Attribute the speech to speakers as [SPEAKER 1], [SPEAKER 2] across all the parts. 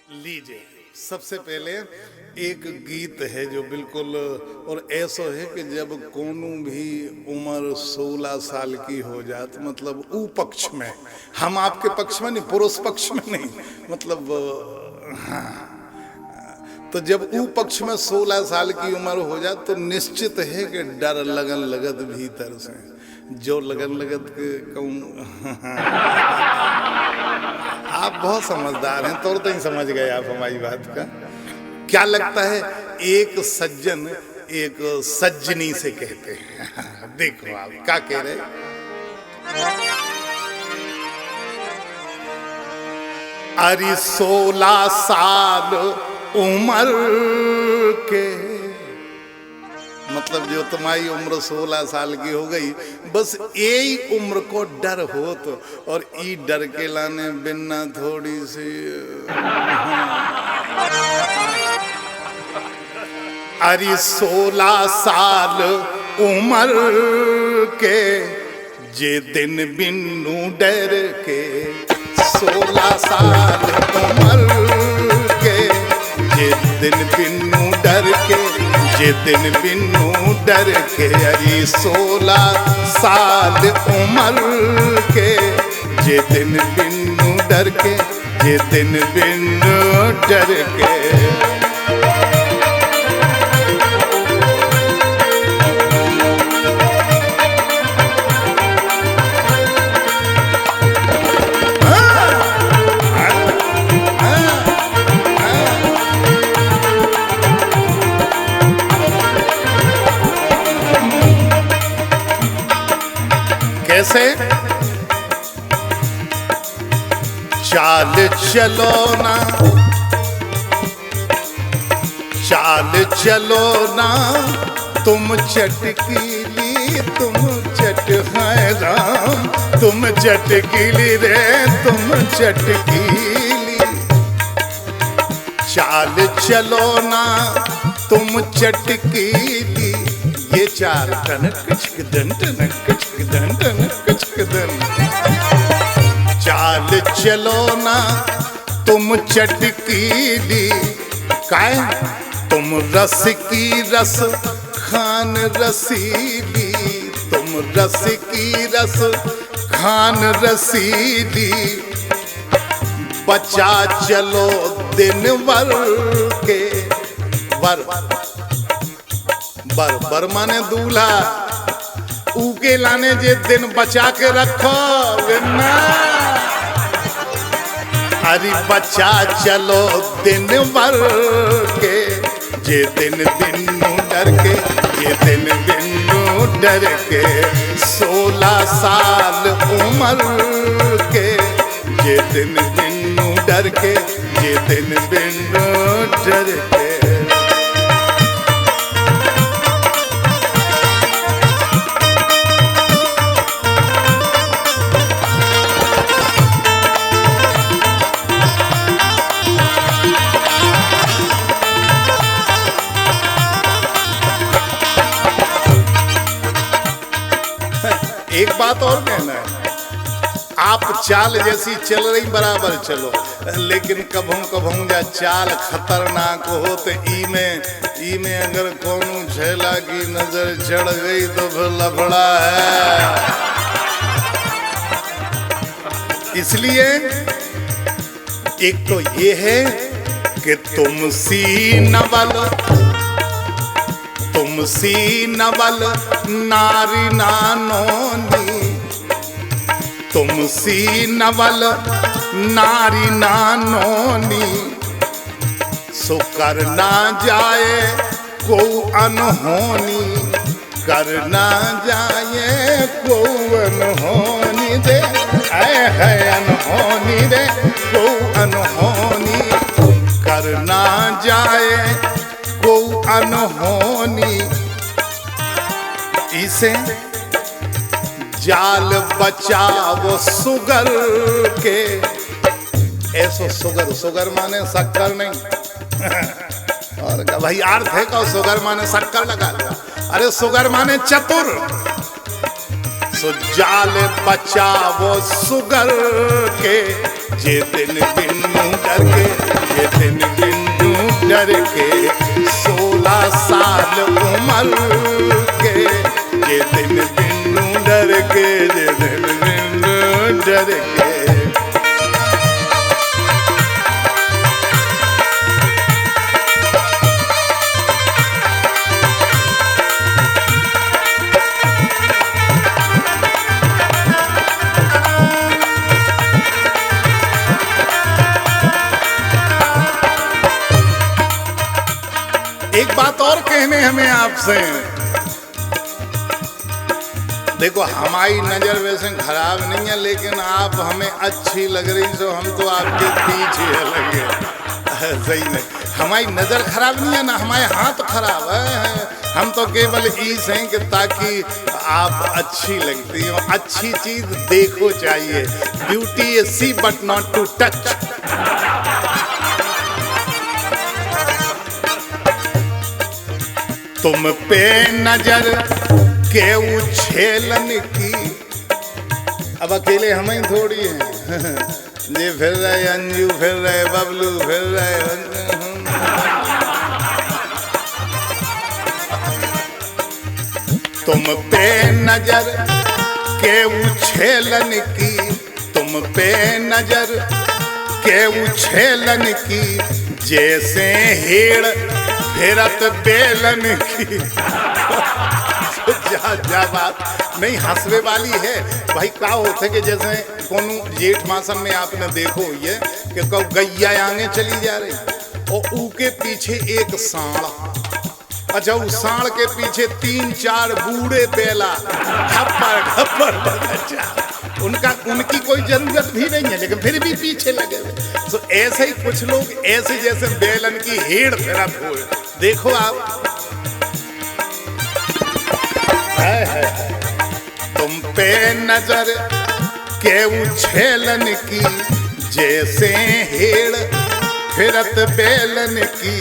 [SPEAKER 1] लीजिए, सबसे पहले एक गीत है जो बिल्कुल और ऐसा है कि जब कोनो भी उम्र 16 साल की हो जात, मतलब ऊ पक्ष में, हम आपके पक्ष में नहीं, पुरुष पक्ष में नहीं, मतलब हाँ, तो जब ऊ पक्ष में 16 साल की उम्र हो जात तो निश्चित है कि डर लगन लगत भीतर से, जो लगन लगत के कहूँ आप बहुत समझदार हैं, तो ही समझ गए आप हमारी बात का। क्या लगता है, एक सज्जन एक सज्जनी से कहते हैं देखो आप क्या कह रहे, अरे 16 साल उम्र के, मतलब जो तुम्हारी उम्र 16 साल की हो गई, बस यही उम्र को डर हो तो, और ई डर के लाने बिना थोड़ी सी अरे 16 साल उम्र के जे दिन बिनु डर के, 16 साल उम्र के जे दिन बिनु डर के, जे दिन बिनु डर के, अरे 16 साल उम्र के जे दिन बिनु डर के, जे दिन बिनु डर के। कैसे? चाल चलो ना, चाल चलो ना, तुम चटकीली, तुम चट है राम, तुम चटकीली रे, तुम चटकीली। चाल चलो ना तुम चटकीली, ये चाल टनक चिकदन, टनक चिकदन, टनक चिकदन। चाल चलो ना तुम चटकीली, काय तुम रस की रस खान रसीली, तुम रस की रस खान रसीली। बचा चलो दिन वर के, वर बर बर माने दूल्हा, ऊके लाने जे दिन बचा के रखो ना, अरे बचा चलो दिन वर के, जे दिन बिनु डर के, जे दिन बिनु डर के। 16 साल उम्र के जे दिन बिनु डर के, जे दिन बिनु डर के। एक बात और कहना है, आप चाल जैसी चल रही बराबर चलो, लेकिन कभों कभों या चाल खतरनाक हो तो ई में अगर कोनो झेला की नजर चढ़ गई तो फिर लफड़ा है। इसलिए एक तो ये है कि तुम सी नवल नारी नानोनी, तुम सी नवल नारी नानोनी, सो कर ना जाए को अनहोनी, कर ना जाए को अनहोनी दे, है अनहोनी दे को अनहोनी, कर ना जाए को अनहोनी। इसे जाल बचाओ सुगर के, ऐसो सुगर, सुगर माने शक्कर नहीं और क्या भाई अर्थ है का सुगर माने शक्कर लगा लिया, अरे सुगर माने चतुर। सो जाल बचाओ सुगर के, जे दिन बिनु डर के, ये दिन बिनु डर के, 16 साल उम्र के, ये दिन बिनु डर के, ये दिन बिनु डर के। एक बात और कहने हमें आपसे, देखो हमारी नजर वैसे खराब नहीं है, लेकिन आप हमें अच्छी लग रही, तो हम तो आपके पीछे लगे। सही नहीं, हमारी नजर खराब नहीं है ना, हमारे हाथ खराब है। हम तो केवल इस हैं कि ताकि आप अच्छी लगती हो। अच्छी चीज देखो चाहिए, beauty is see but not to touch. तुम पे नजर के उछेलन की, अब अकेले हम ही थोड़ी हैं। ये फिर रहे, अंजू फिर रहे, बबलू फिर रहे। तुम पे नजर के उछेलन की, तुम पे नजर के उछेलन की, जैसे हेड़ फिरत बेलन की। जा बात नहीं हंसवे वाली है भाई। क्या होता है कि जैसे कोनो जेठ मासन में आपने देखो ये कि कब गैया आगे चली जा रही और ऊके पीछे एक सांड, अच्छा उस सांड के पीछे 3-4 बूढ़े बेला खप्पर खप्पर बच्चा, उनकी कोई जरूरत भी नहीं है, लेकिन फिर भी पीछे लगे हुए। तो ऐसे ही कुछ लोग ऐसे जैसे बेलन की हेड़ फेरत हो, देखो आप। है। तुम पे नजर के उछेलन की, जैसे हेड़ फिरत बेलन की,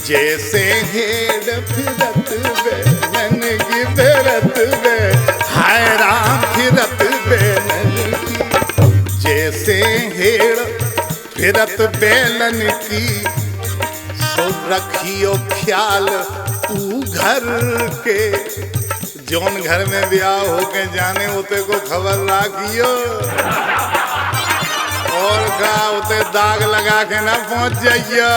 [SPEAKER 1] जैसे हेड़ फिरत बेलन की, फिरत बे हाय राम फिरत बेलन की, जैसे हेड़ फिरत बेलन की। सो रखियो ख्याल ऊ घर के, जौन घर में ब्याह होके जाने होते को खबर राखियो, और का होते दाग लगा के ना पहुंच जाइयो।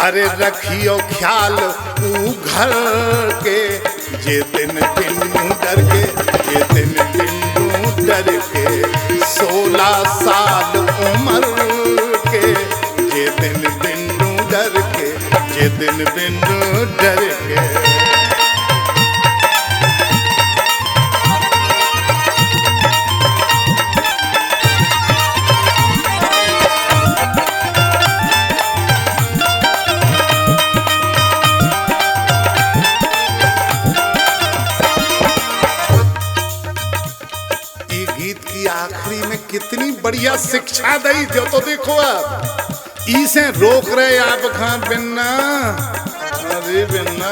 [SPEAKER 1] अरे रखियो ख्याल ऊ घर के, जे दिन बिनु डर के, ये दिन बिनु डर के, 16 साल उम्र के, ये दिन बिनु डर के, ये दिन बिनु डर के। आखिरी में कितनी बढ़िया शिक्षा दी, जो तो देखो आप इसे रोक रहे आप खां बिन्ना, अरे बिन्ना।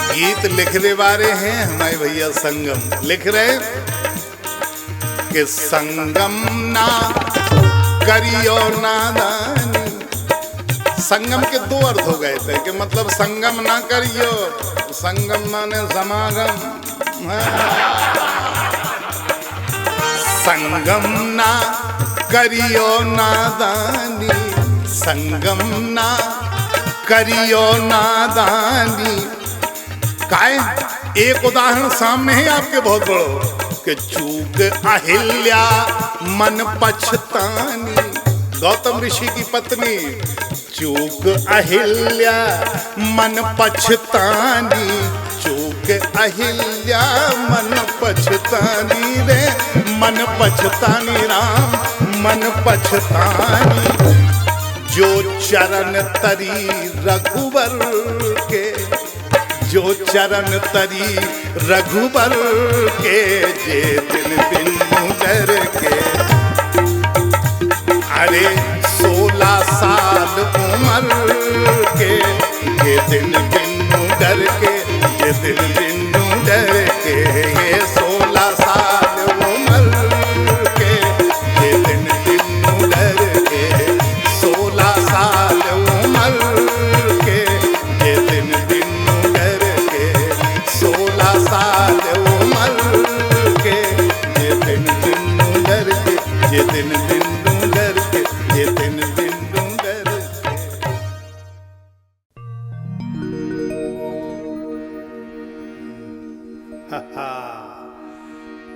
[SPEAKER 1] गीत लिखने वाले हैं हमारे भैया संगम, लिख रहे कि संगम ना करियो नादानी। संगम के 2 अर्थ हो गए थे कि मतलब संगम ना करियो, संगम माने समागम। संगम ना करियो नादानी, संगम ना करियो नादानी। काय एक उदाहरण सामने है आपके बहुत बड़ो कि चूक अहिल्या मन पछतानी। गौतम ऋषि की पत्नी चूक अहिल्या मन पछतानी, चूक अहिल्या मन पछतानी रे, मन पछतानी राम मन पछतानी। जो चरण तरी रघुबर के, जो चरण तरी रघुबर के, जे दिन बिनु डर के। अरे 16 साल उम्र के, ये दिन बिनु डर के, ये दिन बिनु डर के, ये 16 साल उम्र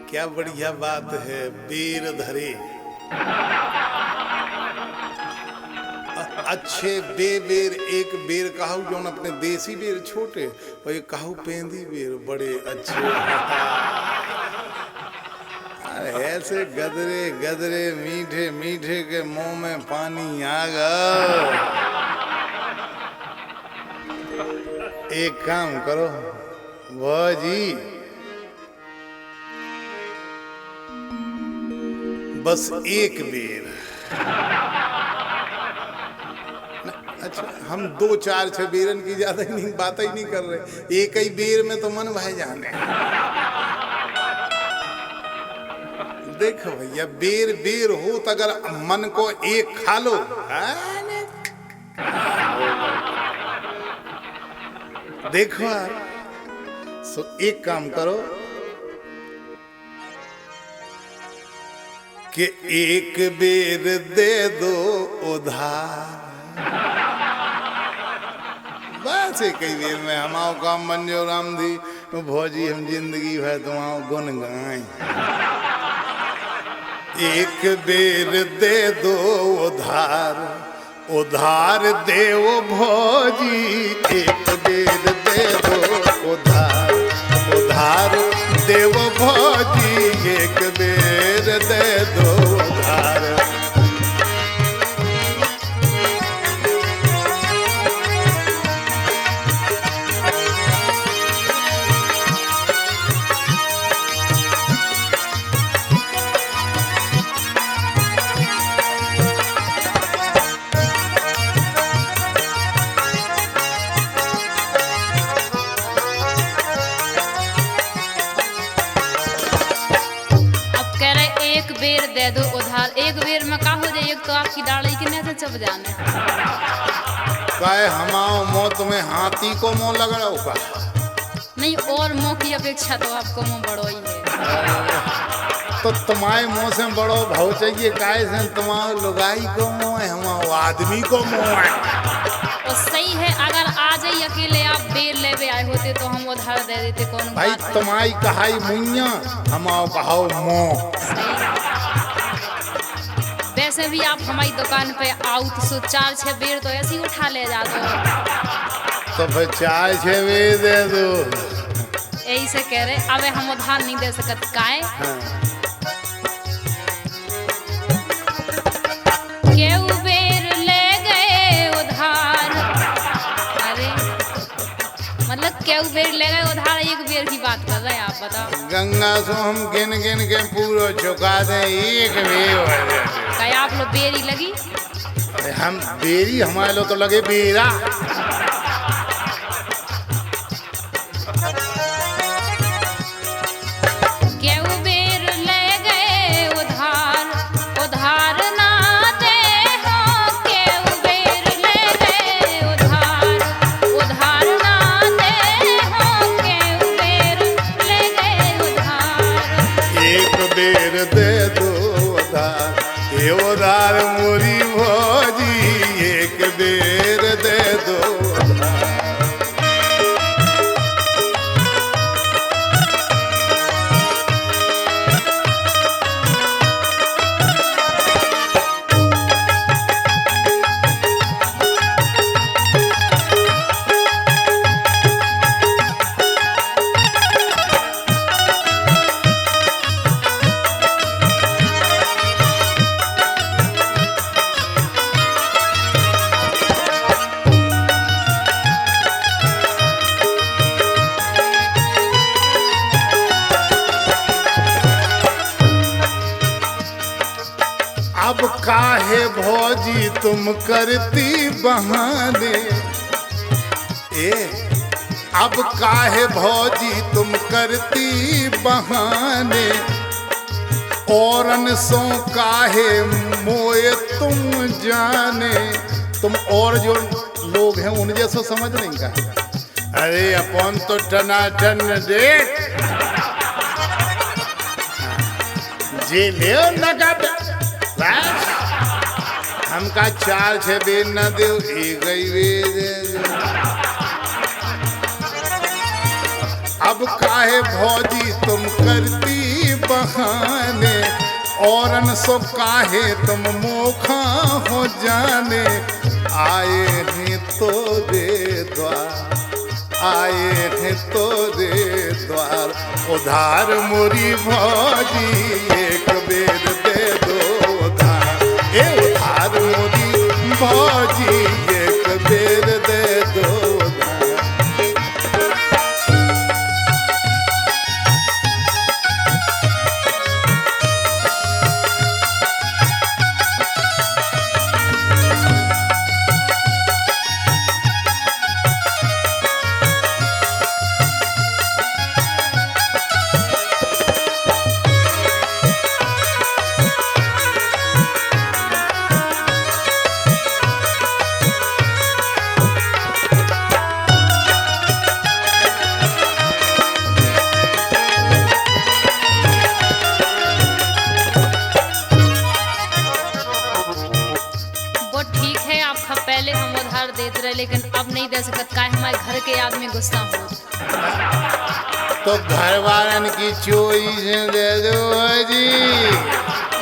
[SPEAKER 1] क्या बढ़िया बात है। बेर धरे अच्छे बेर, एक बेर कहू जो अपने देसी बेर छोटे और एक कहू पेंदी बेर बड़े अच्छे। अरे ऐसे गदरे गदरे मीठे मीठे के मुंह में पानी आ गया। एक काम करो वाह जी, बस एक बेर। अच्छा हम 2 4 6 बेरन की ज्यादा ही नहीं बात ही नहीं कर रहे, एक ही बेर में तो मन भाई जाने। देखो भैया बेर बेर हो तो अगर मन को एक खा लो, देखो सो एक काम करो कि एक बेर दे दो उधार, बस एक ही बेर में हमाओ काम बन जो राम दी भौजी हम जिंदगी भर तुम्हारा गुन गाएं। एक बेर दे दो उधार, उधार देवो भौजी, एक बेर दे दो उधार, उधार देवो भौजी, एक बेर दे दो उधार।
[SPEAKER 2] दे दो उधार, एक बेर में का हो जाए, एक तो आपकी डाली के नहीं चब जाने
[SPEAKER 1] काय हमाओ मौत में हाथी को मुंह लग रहा होगा
[SPEAKER 2] नहीं, और मुंह की अपेक्षा तो आपको मुंह बड़ो ही है।
[SPEAKER 1] तो तुम्हारे मुंह से बड़ो भाव चाहिए, काय से तुम्हारे लुगाई को मुंह है, हमारे आदमी को मुंह है।
[SPEAKER 2] और सही है, अगर आ जाइए अकेले आप बेर लेवे आए होते तो हम उधार दे देते, कौन
[SPEAKER 1] भाई तुम्हारी कहाई मुइया, हमाओ कहाओ मुंह।
[SPEAKER 2] वैसे भी आप हमारी दुकान पे आओ तो 4 6 बेर तो ऐसे ही उठा ले जा दो,
[SPEAKER 1] तो फिर 4 6 बेर दे दो।
[SPEAKER 2] यही से कह रहे, अब हम उधार नहीं दे सकत काहे। केहू बेर ले गए उधार, अरे मतलब केहू बेर ले गए उधार, एक बेर की बात कर रहे हैं आप बताओ।
[SPEAKER 1] गंगा सो हम गिन गिन के पूरा चुका दे, एक बेर
[SPEAKER 2] क्या आप लोग बेरी लगी,
[SPEAKER 1] हम बेरी हमारे लोग तो लगे बेरा।
[SPEAKER 2] केहू बेर ले गए उधार, उधार ना दे हो, केहू बेर ले गए उधार, उधार ना दे हो, केहू बेर ले गए उधार।
[SPEAKER 1] एक बेर दे दो उधार, ये उधार मोरी भौजी, एक बेर दे दो उधार। अब काहे भौजी तुम करती बहाने, अब काहे भौजी तुम करती बहाने, औरन सो काहे मोए तुम जाने। तुम और जो लोग हैं उन जैसा समझ नहीं का। अरे अपन तो टनाटन देख जे ले नगद, हमका 4 6 बेर न दो, एक ही बेर दे दो। अब काहे भौजी तुम करती बखाने, औरन सो काहे तुम मोखा हो जाने। आए हैं तो रे द्वार, आए हैं तो रे द्वार, उधार मोरी भौजी एक बेर दे दो उधार। ए उधार मोरी भौजी एक बेर दे दो उधार।
[SPEAKER 2] वो ठीक है, आपका पहले हम उधार देते रहे, लेकिन अब नहीं दे सकत, काहे हमारे घर के आदमी गुस्सा हो।
[SPEAKER 1] तो घर वालन की चोरी से दे दो जी।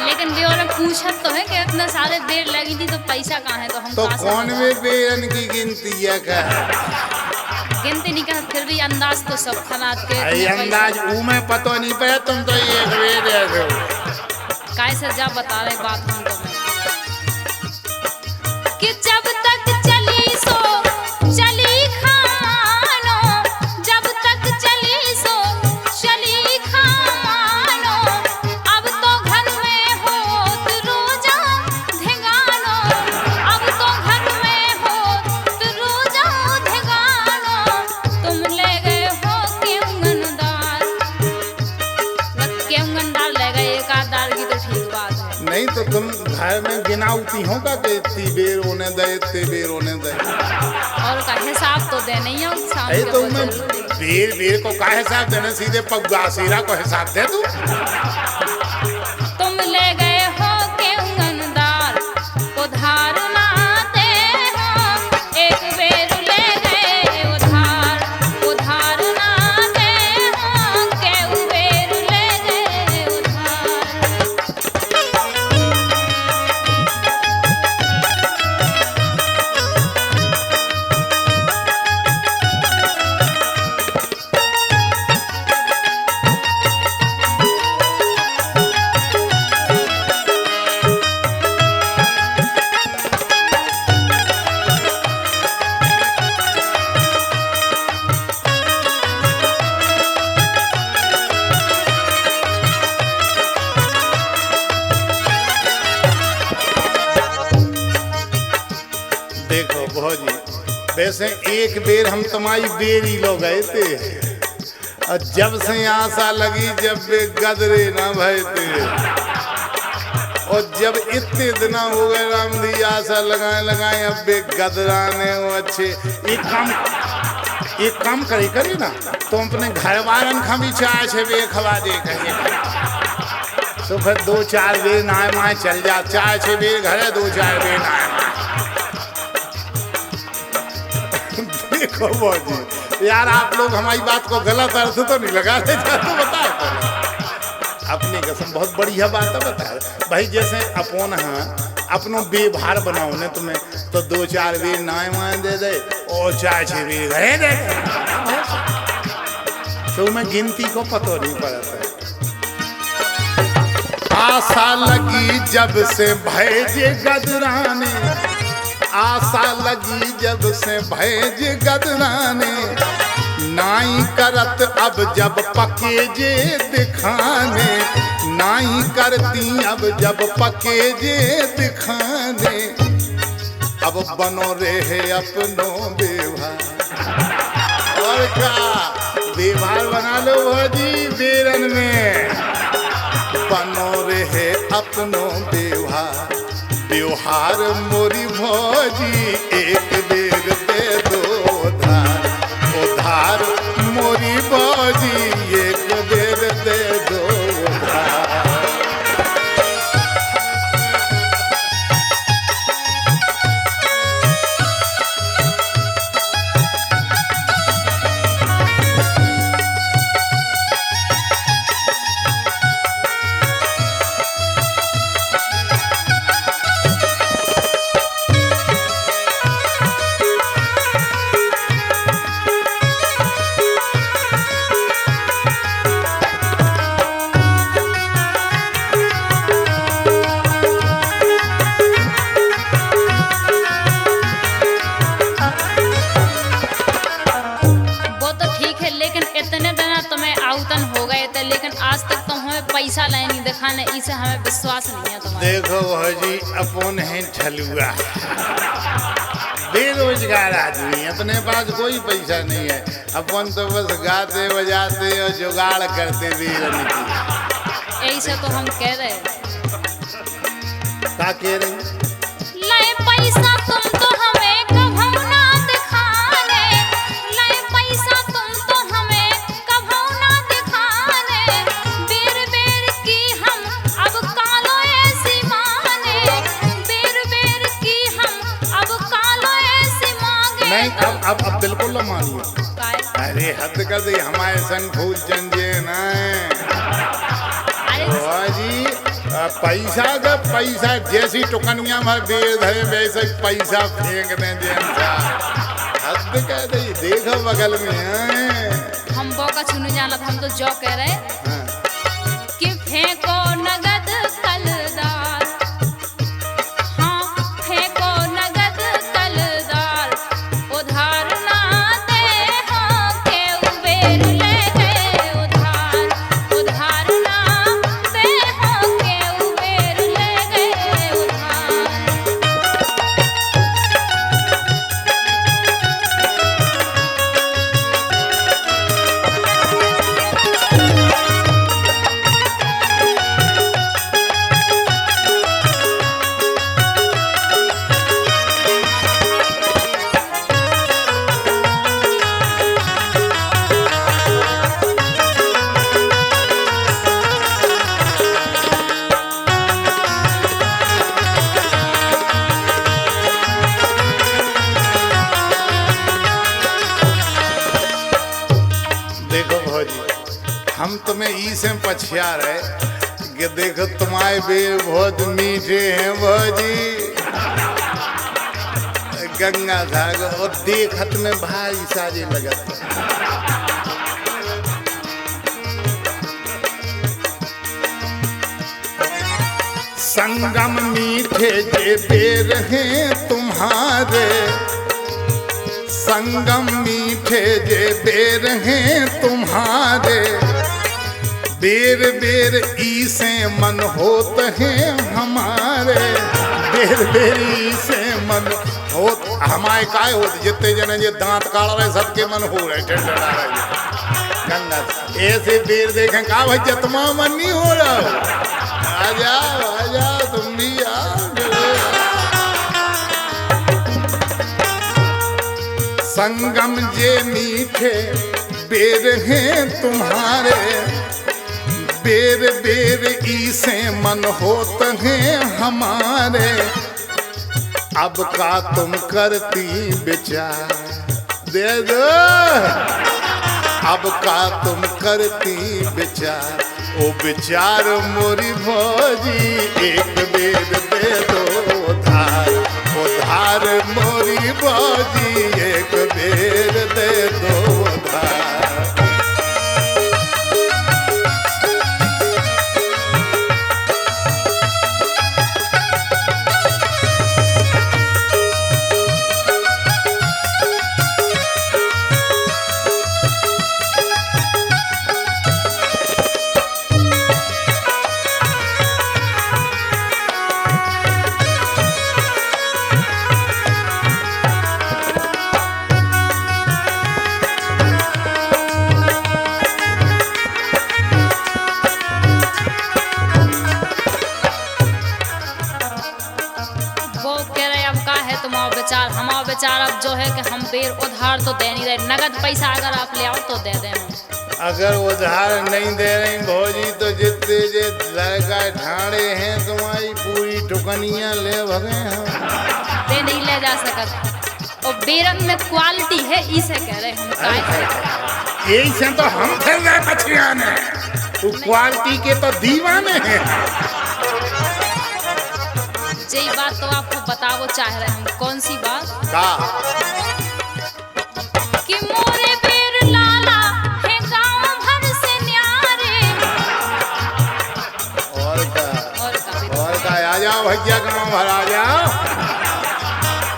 [SPEAKER 2] लेकिन देवर पूछत तो है कि इतने सारे बेर लगी थी तो पैसा कहाँ है, तो हम
[SPEAKER 1] तो
[SPEAKER 2] कहाँ से
[SPEAKER 1] कौन
[SPEAKER 2] बताएं?
[SPEAKER 1] में बेरन की गिनती है का?
[SPEAKER 2] गिनती नहीं कर, फिर भी अंदाज तो सब खनात के
[SPEAKER 1] अरे
[SPEAKER 2] इतने पैसा-
[SPEAKER 1] अंदाज ऊ में पता नहीं पाया, तुम तो ये बेर दे दो।
[SPEAKER 2] काय से जा बता रहे बात हम तो मैं कि जब तक चली सो चली खानो, जब तक चली सो चली खानो, अब तो घर में हो तो रोजा धिगानो, अब तो घर में हो तो रोजा धिगानो। तुम ले गए हो केवंगनदार, केवंगनदार ले गए, एक आध दार की तो ठीक बात है।
[SPEAKER 1] नहीं तो तुम घर में गिनावती हो का कि इतनी बेर होने दे, इतने बेर होने दे।
[SPEAKER 2] और का हिसाब तो देना ही है शाम
[SPEAKER 1] अरे
[SPEAKER 2] के
[SPEAKER 1] तो
[SPEAKER 2] बजे
[SPEAKER 1] मैं
[SPEAKER 2] जल्दी।
[SPEAKER 1] बेर बेर को का हिसाब देना, सीधे पगुआ सीरा को हिसाब दे तू।
[SPEAKER 2] तुम ले गए हो केवंगनदार, उधार ना दे हो, एक बेर ले गए उधार, उधार ना दे हो, केव बेर ले गए उधार।
[SPEAKER 1] देखो भौजी, वैसे एक बेर हम तुम्हारी बेरी लो गए थे, और जब से आशा लगी जब वे गदरे ना भय थे, और जब इतने दिन हो गए राम दी आशा लगाए लगाए, अब वे गदराने वो अच्छे। एक काम करे करी ना, तुम अपने घर वालन खा भी चाय छे वे खवा दे कहिए, तो फिर दो चार बेर नहाए माए चल जा, चाय छे बेर घरे दो चार बेर नहाए माए। देखो भौजी, यार आप लोग हमारी बात को गलत अर्थ तो नहीं लगा रहे, तो बताओ अपनी कसम बहुत बढ़िया बात है। बता भाई, जैसे अपन हाँ अपनो बेभार बनाओ ने तुम्हें, तो दो चार बेर नाए वाए दे दे और चार छह बेर घरे दे, तो मैं गिनती को पता नहीं पड़ता है। आशा लगी जब से भैजे गदराने, आशा लगी जब से भैज गदराने, नाई करत अब जब पके जे दिखाने, नाई करती अब जब पके जे दिखाने, अब बनो रहे अपनो व्यवहार। और क्या व्यवहार बना लो भौजी बेरन में, बनो रहे अपनो व्यवहार। व्यवहार मोरी भौजी एक बेर दे दो उधार, उधार मोरी भौजी एक बेर दे दो उधार।
[SPEAKER 2] पैसा नहीं दिखाने, इसे हमें विश्वास नहीं है तुम्हारा।
[SPEAKER 1] देखो भाजी अपन है ठलुआ, बेरोजगार आदमी, अपने पास कोई पैसा नहीं है। अपन तो बस गाते बजाते और जुगाड़ करते भी रहती।
[SPEAKER 2] ऐसे तो हम कह रहे हैं।
[SPEAKER 1] क्या कह रही?
[SPEAKER 2] ले पैसा तुम तो हमें कभू ना दिखाने, ले पैसा तुम तो हमें कभू ना दिखाने, बेर बेर की हम अब कालो ऐसी माने, बेर बेर की हम अब कालो ऐसी मांगे।
[SPEAKER 1] नहीं, अब बिल्कुल न मानिए। अरे हद कर दी, हमारे सन फूल चंजे ना जी। पैसा का पैसा जैसी टुकनिया में बेर धरे वैसे पैसा फेंक दें जैसा। हद कर दी, देखो बगल में है।
[SPEAKER 2] हम बो का छुनु जानत, हम तो जो कह रहे कि फेंको नगद कलदार, हाँ फेंको नगद कलदार, उधार ना दे हो के उबेर ले गए उधार, उधार ना दे हो के उबेर ले गए उधार।
[SPEAKER 1] देखो भौजी, हम तुम्हें ई से पछिया रहे कि देखो तुम्हारे बेर बहुत मीठे हैं भौजी, गंगा सागर, और देखत में भाई सारे लगत। संगम मीठे जे बेर हैं तुम्हारे, संगम मीठे जे बेर हैं तुम्हारे, बेर बेर ई से मन होत हैं हमारे, बेर बेर ई से मन होत हमारे काय होत। जितने जने जे दांत काढ़ रहे सबके मन हो रहे, ठंडा रहे गंगा। ऐसे बेर देखें का भाई जतमा मन नहीं हो रहा। आ जाओ तुम भी आओ। संगम जे मीठे बेर हैं तुम्हारे, बेर बेर ई से मन होत हैं हमारे, अब का तुम करती विचार दे दो, अब का तुम करती विचार, ओ विचार मोरी भौजी, एक बेर दे दो उधार, उधार मोरी भौजी, एक बेर दे दो उधार।
[SPEAKER 2] हमारा विचार अब जो है कि हम बेर उधार तो दे नहीं रहे, नगद पैसा अगर आप ले आओ तो दे दें हम।
[SPEAKER 1] अगर उधार नहीं दे रही भौजी तो जितने जे लड़का ठाणे हैं तुम्हारी पूरी टुकनियाँ ले भगे हम।
[SPEAKER 2] दे नहीं ले जा सकत, और बेरन में क्वालिटी है, इसे कह रहे हम।
[SPEAKER 1] यही से तो हम फिर गए पछियाने, तो क्वालिटी के तो दीवाने हैं।
[SPEAKER 2] यही बात तो आपको बताओ चाह रहे हम। कौन सी बात?
[SPEAKER 1] का
[SPEAKER 2] कि मोरे बेर लाला है गांव भर से न्यारे।
[SPEAKER 1] और का आ जाओ भैया, गाँव भर आ जाओ।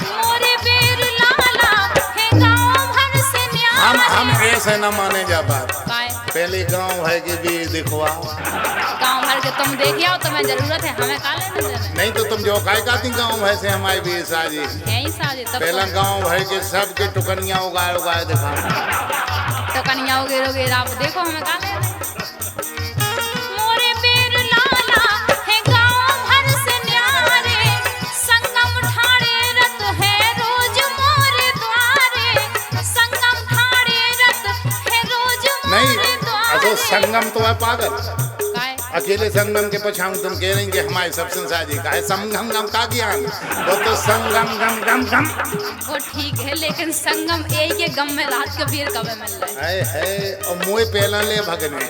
[SPEAKER 2] मोरे बेर लाला है गांव भर से न्यारे।
[SPEAKER 1] हम ऐसे न माने जा बात। पहले गांव है कि भी दिखवा।
[SPEAKER 2] गाँव भर के तुम देखिए आओ, तुम्हें जरूरत है, हमें का लेने देने।
[SPEAKER 1] नहीं तो तुम जो काय कहती गांव भर से हमारे भी साजी
[SPEAKER 2] है ही साजे तब
[SPEAKER 1] पहला गांव भर के सबके टुकनिया उगाए उगाए दिखा।
[SPEAKER 2] तो कन्या वगैरह आप देखो, हमें का लेने। मोरे पेर लाला है गाँव भर से न्यारे, संगम ठाड़े रत है रोज मोरे द्वारे, संगम ठाड़े रत है रोज
[SPEAKER 1] नहीं
[SPEAKER 2] मोरे
[SPEAKER 1] तो
[SPEAKER 2] द्वारे।
[SPEAKER 1] संगम तो है पागल,
[SPEAKER 2] काय?
[SPEAKER 1] अकेले संगम के पछाऊं तुम कह रही कि हमारे सब संसारी का है संगम गम का ज्ञान। वो तो संगम गम गम गम
[SPEAKER 2] वो ठीक है, लेकिन संगम एक के गम में रात के फिर कब मिल रहा
[SPEAKER 1] है और मुँह पहला ले भगने।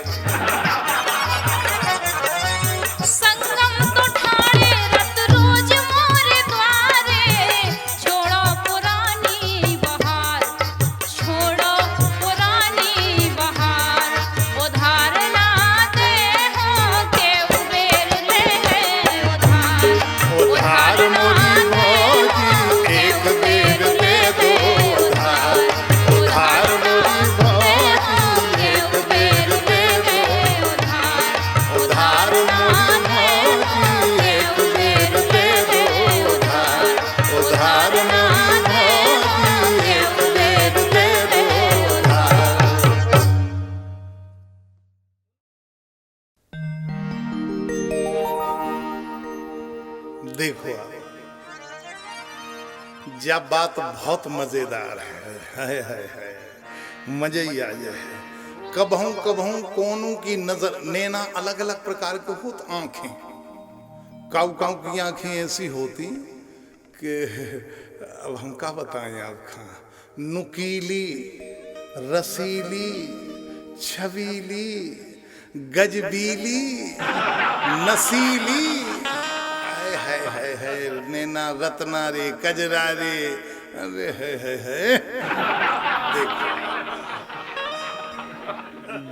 [SPEAKER 2] संगम तो ठाड़े रत रोज मोरे द्वारे, छोड़ो पुरानी बहार, छोड़ो पुरानी बहार, उधार ना दे हो के उबेर ले उधार,
[SPEAKER 1] उधार मोरी भौजी एक बेर दे दो उधार, उधार मोरी भौजी एक बेर दे दो उधार, उधार मोरी भौजी एक बेर दे दो उधार, उधार मोरी भौजी एक बेर दे दो उधार। देखो जब बात बहुत मजेदार है मजे ही आ जाए। कबहू कबहू कोनों की नजर नैना अलग अलग प्रकार के होत। आंखें काऊ काऊ की आंखें ऐसी होती कि अब हम क्या बताएं आपका, नुकीली रसीली छबीली गजबीली नसीली, है नैना रत्ना रे कजरा रे, अरे है देखो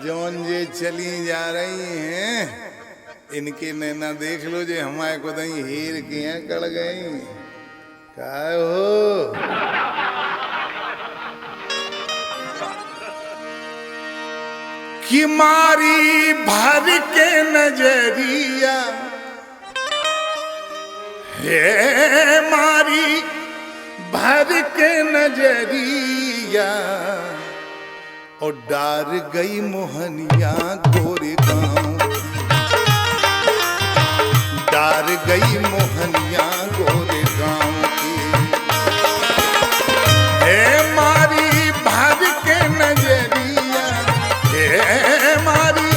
[SPEAKER 1] जौन जे चली जा रही हैं इनके नैना देख लो जे हमारे को दही हीर किया कड़ गई। क्या हो कि मारी भर के नजरिया हे मारी भर के नजरिया और डार गई मोहनिया गोरे गाँव, डार गई मोहनिया गोरे गाँव की। हे मारी भर के नजरिया, हे मारी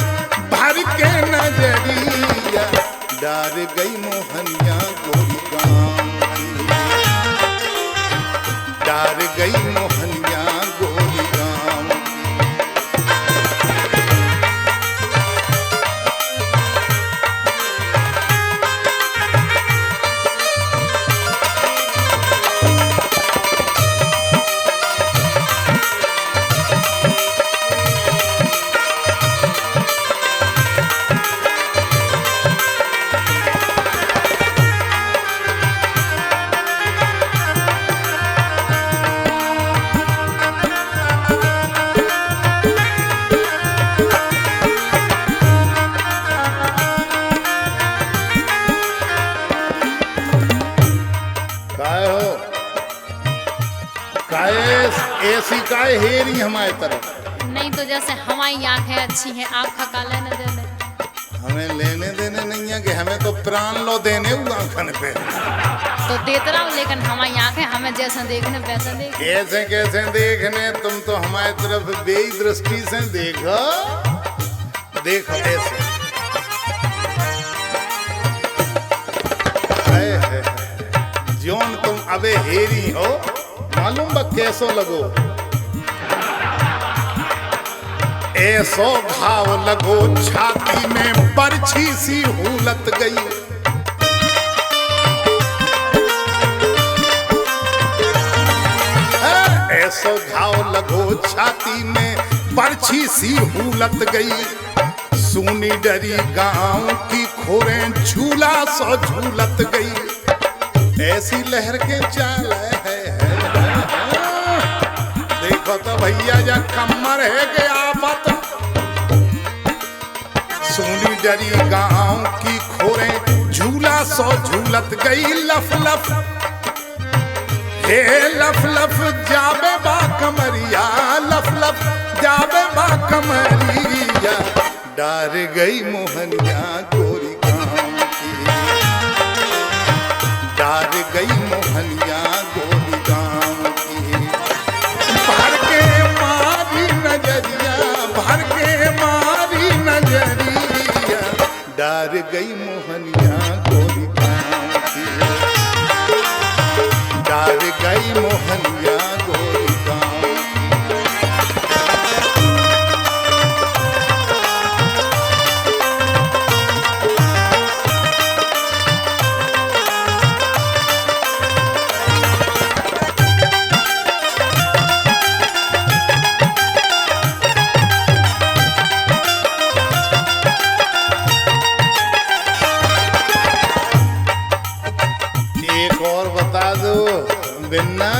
[SPEAKER 1] भर के नजरिया डार गई मोहनिया गोरी गाँव की, डार गई मोहनिया गोरी गाँव की। ऐसी काय हेरी हमारे तरफ।
[SPEAKER 2] नहीं तो जैसे हमारी आंखें अच्छी हैं, आपका का लेने देने।
[SPEAKER 1] हमें लेने देने नहीं है कि हमें तो प्राण लो देने हुआ आंखन पे।
[SPEAKER 2] तो देते रहो, लेकिन हमारी आंखें हमें जैसे देखने वैसे देख।
[SPEAKER 1] ऐसे कैसे देखने, तुम तो हमारी तरफ बेई दृष्टि से देखो, देखो ऐसे। जोन तुम अबे हेरी हो मालूम बा कैसो लगो, ऐसो घाव लगो छाती में बरछी सी हुलत गई। ऐसो घाव लगो छाती में बरछी सी हुलत गई। सुनी डरी गांव की खोरें झूला सो झूलत गई। ऐसी लहर के चाल है। देखो तो भैया जा कमर है कि आफत डरी गांव की खोरें, झूला सो झूलत गई लफ लफ। हे लफ लफ जाबे बा कमरिया, लफ लफ जाबे बा कमरिया। डार गई मोहनिया गोरी गांव की, डार गई मोहनिया गोरी गांव की। भर के मारी नजरिया, भर के मारी नजरिया। डार गई मोहनिया गोरी गांव की, डार गई मोहनिया गोरी गांव की। एक और बता दो बिन्ना,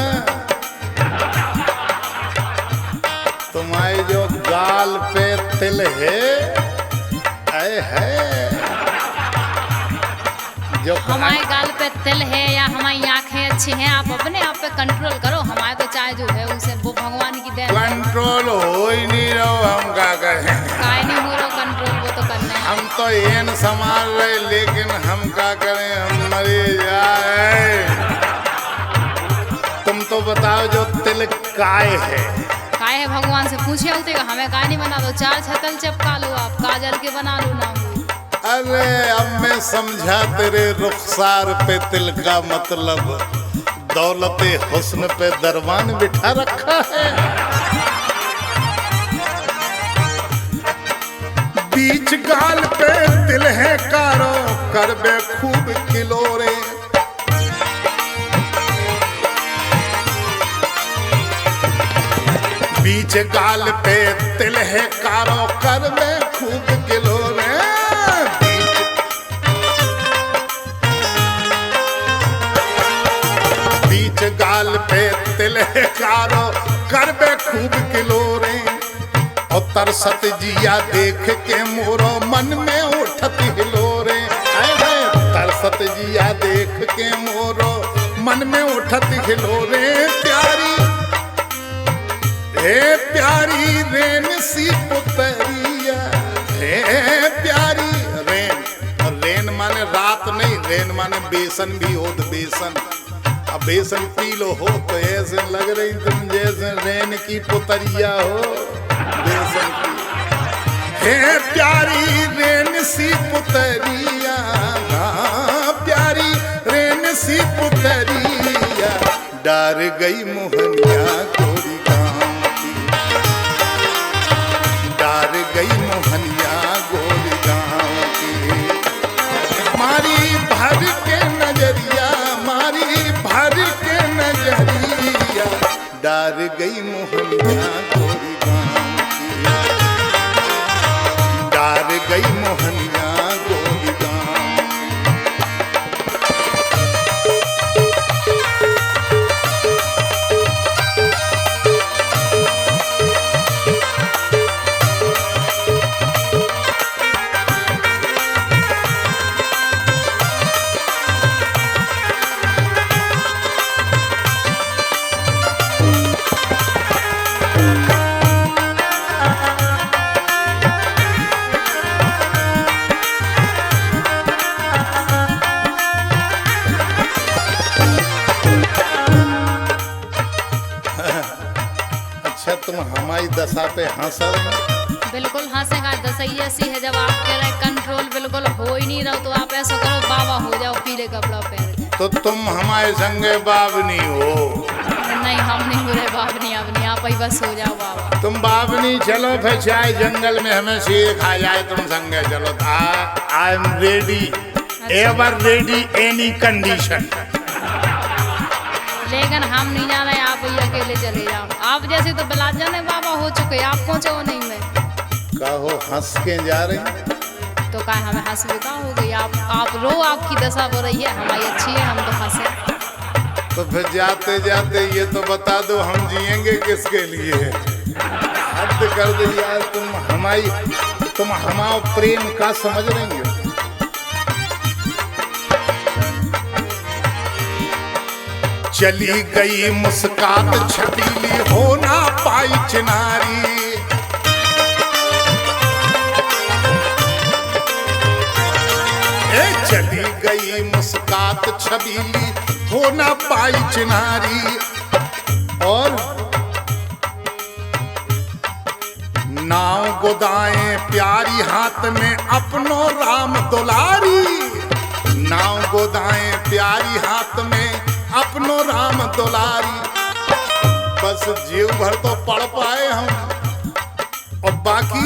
[SPEAKER 1] तुम्हारे जो गाल पे तिल है जो
[SPEAKER 2] हमारे गाल पे तिल है या हमारी आंखें अच्छी हैं, आप अपने आप पे कंट्रोल करो। हमारे तो चाहे जो है उसे वो भगवान की देन।
[SPEAKER 1] कंट्रोल हो ही नहीं रहो, हम क्या करें?
[SPEAKER 2] काय नहीं हो रहा कंट्रोल, वो तो करना है।
[SPEAKER 1] हम तो एन संभाल रहे, लेकिन हम क्या करें, हम मरे जाए। तुम तो बताओ जो तिल काय है?
[SPEAKER 2] काय है भगवान से पूछे होते का, हमें काय नहीं बना दो, चार छतल चिपका लो, आप काजल के बना लो ना।
[SPEAKER 1] अरे अब मैं समझा तेरे रुखसार पे तिल का मतलब, दौलते हुस्न पे दरबान बिठा रखा है। बीच गाल पे तिल है कारो, करबे खूब किलोरे। बीच गाल पे तिल है कारो, करबे खूब किलोरे। बीच गाल पे तिल है कारो, करबे खूब किलोरे। और तरसत जिया देख के मोरो मन में उठत हिलोरे। तरसत जिया देख के मोरो मन में उठत हिलोरे। प्यारी हे प्यारी रेन सी पुतरिया, हे प्यारी रेन। रेन माने रात नहीं, रेन माने बेसन भी हो तो बेसन। अब बेसन पी लो हो तो ऐसे लग रही तुम जैसे रेन की पुतरिया हो, बेसन की। हे प्यारी रेन सी पुतरिया, प्यारी रेन सी पुतरिया। डार गई मोहनिया गोरी गांव की, डार गई मोहनिया गोरी गांव की। मारी भर के नजरिया, मारी भर के नजरिया। डार गई मोहनिया गोरी गांव की, डार गई मोहनिया गोरी गांव की। अच्छा तुम हमारी दशा पे हंस रहे?
[SPEAKER 2] बिल्कुल हंसेगा, दसई ऐसी है जब आप कह रहे कंट्रोल बिल्कुल हो ही नहीं रहो, तो आप ऐसा करो बाबा हो जाओ, पीले कपड़ा पहन के।
[SPEAKER 1] तो तुम हमारे संगे बाबनी हो?
[SPEAKER 2] नहीं हम नहीं हो रहे बाबनी, अपनी आप ही बस हो जाओ बाबा।
[SPEAKER 1] तुम बाबनी चलो, फिर चाहे जंगल में हमें शेर खा जाए, तुम संगे चलो। I am ready, ever ready, any condition.
[SPEAKER 2] लेकिन हम नहीं जा रहे, आप ही अकेले चले जाओ। आप जैसे तो बिलात जाने बाबा हो चुके, आप पहुँचो नहीं। मैं
[SPEAKER 1] कहो हंस के जा रही,
[SPEAKER 2] तो क्या हमें हंस भी का हो गई? आप रो, आपकी दशा हो रही है, हमारी अच्छी है, हम तो हंसे।
[SPEAKER 1] तो फिर जाते जाते ये तो बता दो हम जिएंगे किसके लिए? हद कर दी यार, तुम हमाओ प्रेम का समझ रही हो। चली गई मुस्कात छबीली हो ना पाई चिनारी, चली गई मुस्कात छबीली हो ना पाई चिनारी। और नाव गोदाएं प्यारी हाथ में अपनो राम दुलारी, नाव गोदाएं प्यारी हाथ में अपनो राम दुलारी। बस जीव भर तो पढ़ पाए हम, और बाकी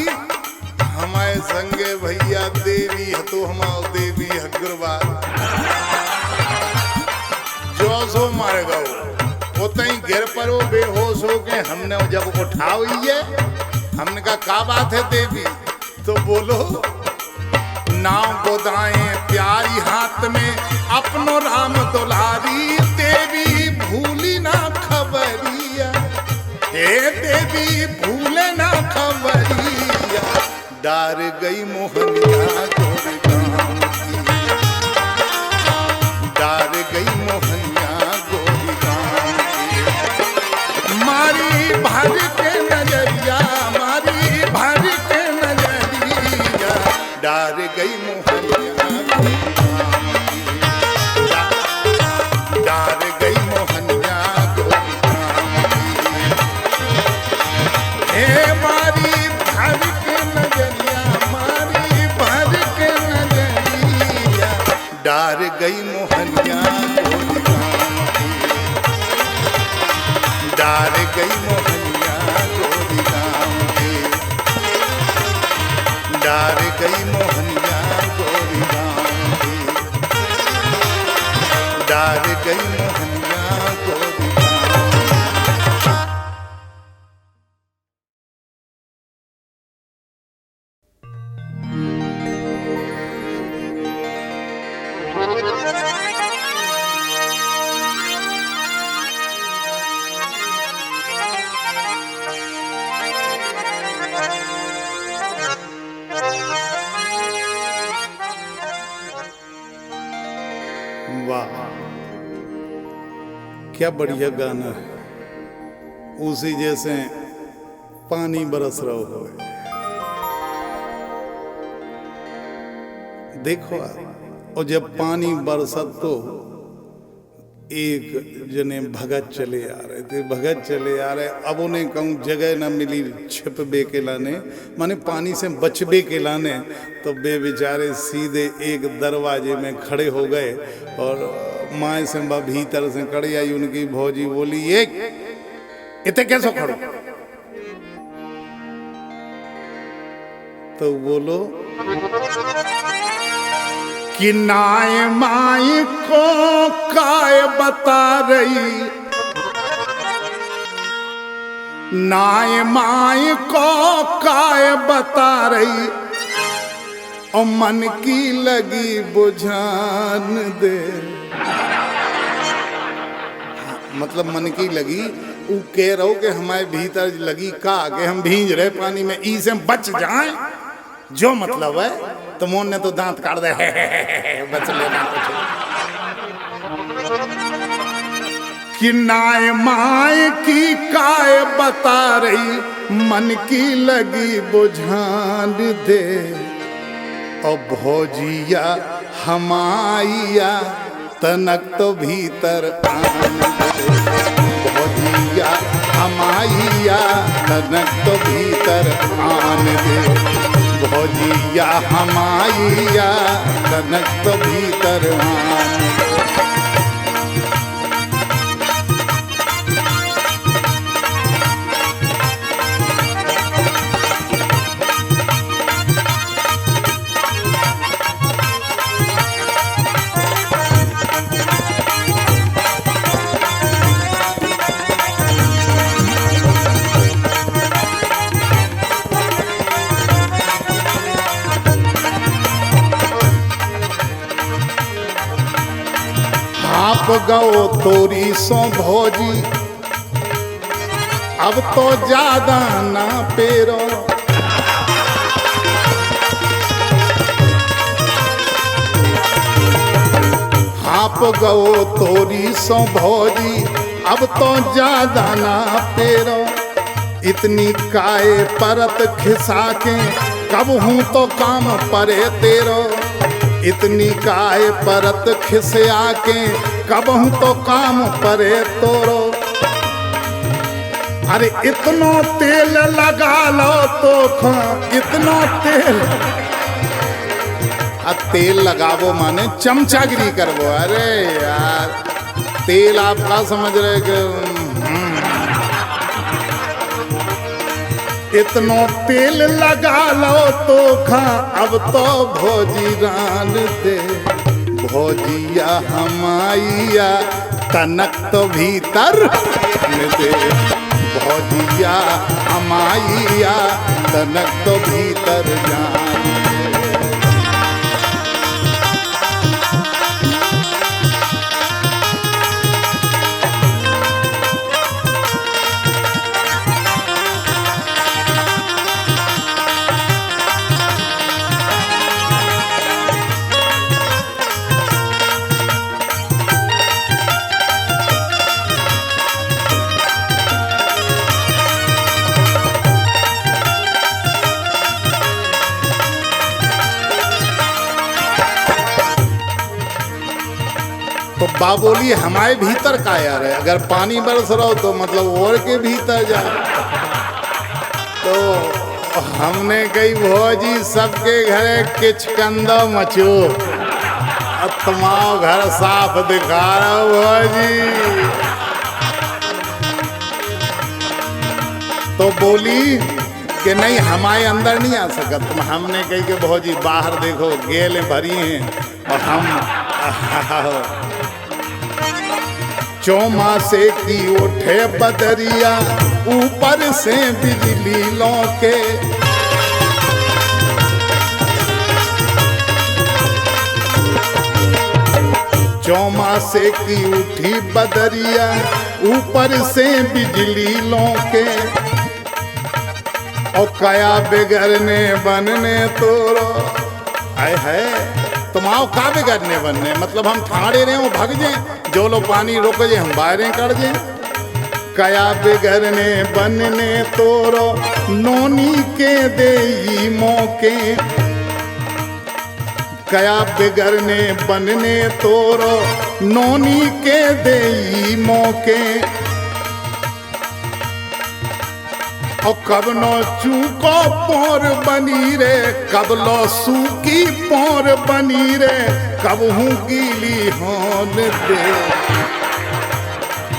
[SPEAKER 1] हमारे संगे भैया देवी है तो हमारे देवी अग्रवाल जो सो मारे गो वो तई गिर परो बेहोश हो के हमने जब उठा हुई है, हमने कहा क्या बात है देवी, तो बोलो नाव गोदाएं प्यारी हाथ में अपनो राम दुलारी, देवी भूली ना खबरिया, हे देवी भूले ना खबरिया, डार गई मोहनिया गोर गाँव की, डार गई मोहनिया गोर गाँव की। मारी भर के नजरिया, मारी भर के नजरिया, डार गई मोहनिया गोर गाँव की, डार गई मोहनिया गोर गाँव की। हे मारी भर के नजरिया, मारी भर के नजरिया, डार गई मोहनिया गोर गाँव की, डार गई मोहनिया गोर गाँव की, डार गई मोहनिया गोर गाँव की, डार गई मोहनिया गोर गाँव की। वाह क्या बढ़िया गाना है, उसी जैसे पानी बरस रहा हो। देखो और जब पानी बरसत तो एक जने भगत चले आ रहे थे, भगत चले आ रहे, अब उन्हें कहूँ जगह न मिली छिपबे के लाने, माने पानी से बचबे के लाने, तो बे बेचारे सीधे एक दरवाजे में खड़े हो गए। और माए से भीतर से कड़ी आई, उनकी भौजी बोली एक इतने कैसे खड़ो, तो बोलो कि नाय माई को काय बता रही, नाय माई को काय बता रही, और मन की लगी बुझान दे। मतलब मन की लगी, वो कह रहो कि हमारे भीतर लगी का कि हम भींज रहे पानी में, ई से बच जाएं, जो मतलब है। तो मोहन ने तो दांत काट दे बच लेना कुछ। कि नाय माय की काय बता रही, मन की लगी बुझान दे, और भौजिया हमाइया तनक तो भीतर आन दे, भौजिया हमाइया तनक तो भीतर आन दे, भौजिया हमाइया तनक तो भीतर आन दे। आप गओ तोरी सो भौजी, अब तो ज्यादा ना पेरो, आप गओ तोरी सो भौजी अब तो ज्यादा ना पेरो। इतनी काय परत खिसा के कब हूँ तो काम परे तेरो। इतनी काय परत खिसा के कब हूँ तो काम परे तोरो। अरे इतनो तेल लगा लो तो इतनो तेल। अब तेल लगावो माने चमचागिरी करवो। अरे यार तेल आप क्या समझ रहे कि इतनो तेल लगा लो तो अब तो भौजी रान दे। भौजिया हमाइया तनक तो भीतर में दे। भौजिया हमाइया तनक तो भीतर जान दे। तो बाबोली हमारे भीतर का यार है। अगर पानी बरस रहा हो तो मतलब और के भीतर जाए। तो हमने कही भौजी सबके घरे किचकंदो मचो तुम्हारा घर साफ दिखा रहा भौजी। तो बोली कि नहीं हमारे अंदर नहीं आ सका। तुम हमने कही कि भौजी बाहर देखो गेलें भरी हैं और हम चौमासे की उठे बदरिया ऊपर से बिजली लौके। चौमासे की उठी बदरिया ऊपर से बिजली लौके। और कया बिगड़ने बनने तोरो। आए है तुम आओ का बिगड़ने बनने मतलब हम ठाड़े रहे हो भग जाए। जो लो पानी रोक जे हम बाहरें कर जे। कया बिगड़ने बनने तोरो नोनी के देई मौके। कया बिगड़ने बनने तोरो नोनी के देई मौके। और कब नो चूको पोर बनी रे कब लो सूकी पोर बनी रे कब हूँ गीली होन दे।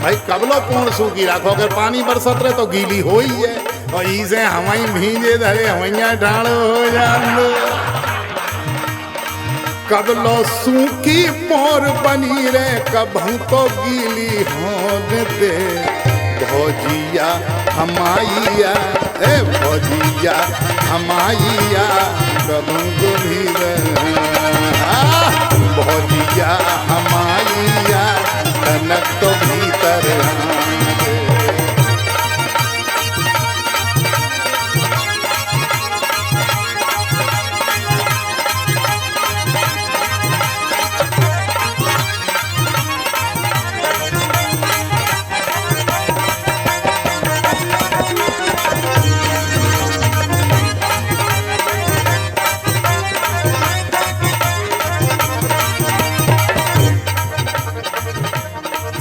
[SPEAKER 1] भाई कब लो पोर सूकी रखो। अगर पानी बरसत रहे तो गीली हो ही है। और इसे हवाई भींजे धरे हवैया ढाल हो जान। कब लो सूकी पोर बनी रे कब हूँ तो गीली होन दे। भौजिया हमाइया ए भौजिया हमाइया कबू भी भौजिया हमाइया तनक तो भीतर।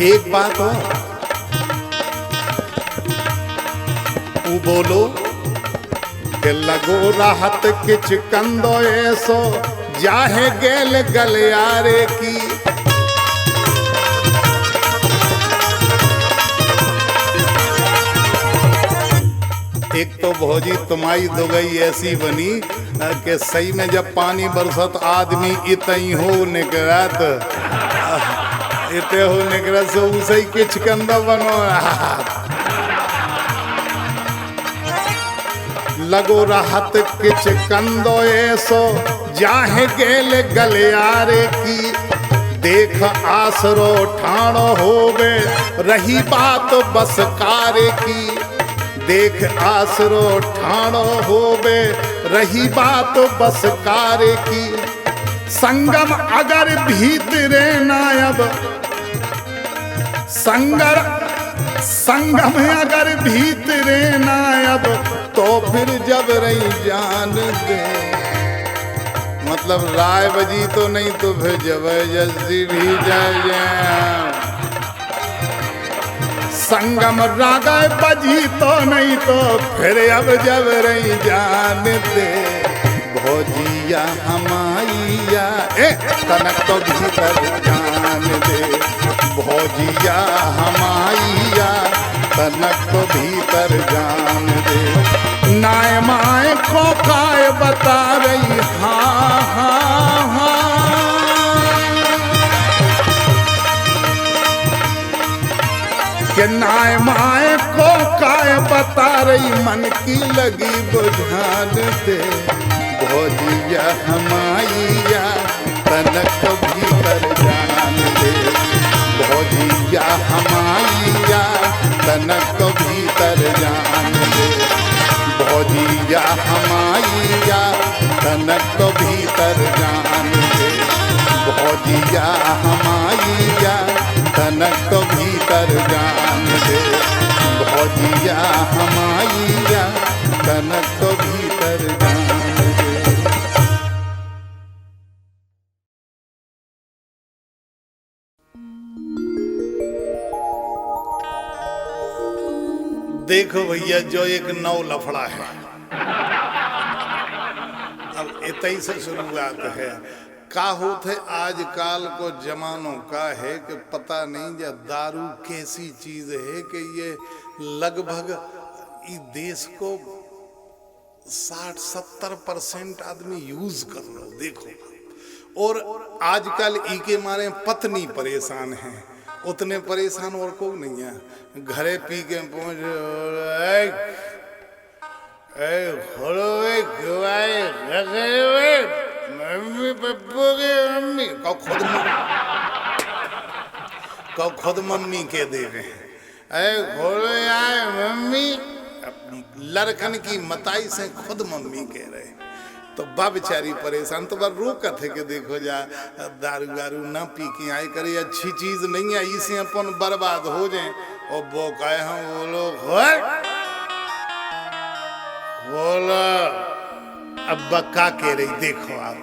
[SPEAKER 1] एक बात हो वो बोलो कि लगो राहत किच कंदो ऐसो जाहे गेल गलियारे की। एक तो भौजी तुम्हारी दुगई ऐसी बनी कि सही में जब पानी बरसत आदमी इतई हो निकलत इते हो निकलत से उसे किच कंदा बनो। लगो राहत किच कंदो ऐसो जाहे गेल गलियारे की। देख आसरो ठाणो होवे रही बात बस कारे की। देख आसरो ठाणो होवे रही बात बस कारे की। संगम अगर भीतरे नायब संगम अगर भीतरे नायब तो फिर जब रही जान दे। मतलब राय बजी तो नहीं तो फिर जबरदस्ती भी जाए। संगम रागाय बजी तो नहीं तो फिर अब जब रही जान दे। भौजिया हमाइया तनक तो भीतर जान दे। भौजिया हमाइया तनक तो भीतर जान दे। नाय माए को काय बता रही हाँ हाँ हाँ। कि नाय माए को काय बता रही मन की लगी बुझान दे। भौजिया हमाइया तनक तो भीतर जान दे। भौजिया हमाइया तनक तो भीतर जान दे। भौजिया हमाइया तनक तो भीतर जान दे। भौजिया हमाइया तनक तो भीतर जान दे। भौजिया हमाइया तनक तो भीतर जान दे। देखो भैया जो एक नौ लफड़ा है, अब इतई से शुरुआत है। का होत है आजकल को जमानों का है कि पता नहीं या दारू कैसी चीज है कि ये लगभग इस देश को 60-70% आदमी यूज कर लो। देखो और आजकल इके मारे पत्नी परेशान है, उतने परेशान और को नहीं है। घरे पी के पहुंच मम्मी पप्पू के मम्मी को खुद मम्मी के दे रहे घोड़ो आए मम्मी। लड़कन की मताई से खुद मम्मी कह रहे तो बा बेचारी परेशान। तो बार रोकत है कि देखो जा दारू गारू ना पी के आए करे, अच्छी चीज नहीं है, इसे अपन बर्बाद हो जाए। और वो कहे हम बोलो बोलो अब बक्का कह रही। देखो आप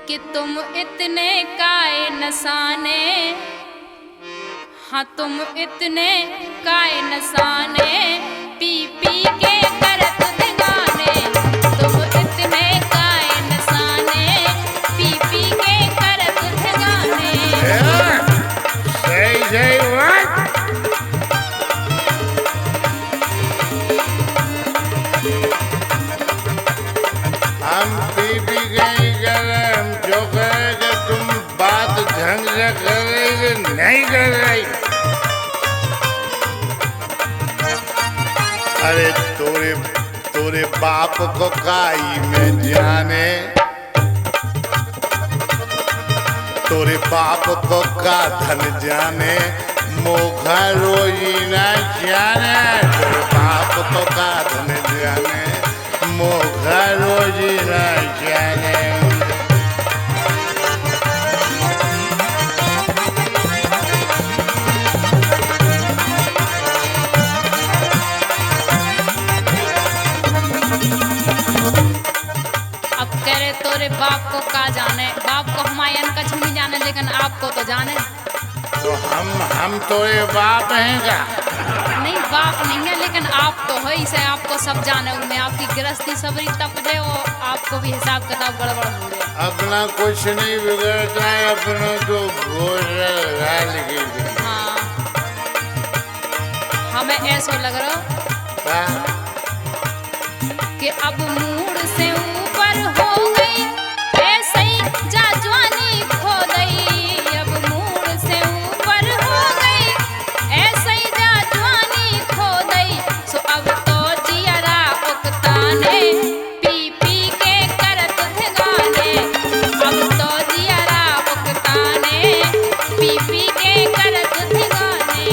[SPEAKER 2] कि तुम इतने काय नसाने, हाँ तुम इतने काय नसाने, पी पी के करत दिगाने। तुम इतने काय नसाने, पी पी के करत दिगाने।
[SPEAKER 1] Say what? हम पी पी गए गरम जो करेगा तुम बात ढंग से करेगी नहीं कर रही। अरे तोरे बाप को काई में जाने, तोरे बाप को का धन जाने, मोघा रोजी न जाने। तोरे बाप को का धन जाने, मोघा रोजी न जाने।
[SPEAKER 2] अब कह रहे तोरे बाप को का जाने, बाप को हमारे कछ नहीं जाने, लेकिन आपको तो जाने।
[SPEAKER 1] तो हम तोरे बाप हैं क्या?
[SPEAKER 2] नहीं बाप नहीं है, लेकिन आप तो हो, इसे आपको सब जाने। उनमें आपकी गृहस्थी सबरी तप दे और आपको भी हिसाब किताब गड़बड़ हो गए।
[SPEAKER 1] अपना कुछ नहीं बिगड़ता है, अपना तो
[SPEAKER 2] हाँ हमें ऐसा लग रहा कि अब मूड से ऊपर हो गई, ऐसे ही जा जवानी खो गई। अब मूड से ऊपर हो गई, ऐसे ही जा जवानी खो गई। सो अब तो जियरा उकताने, पी पी के करत थे गाने। अब तो जियरा उकताने, पी पी के करत थे गाने।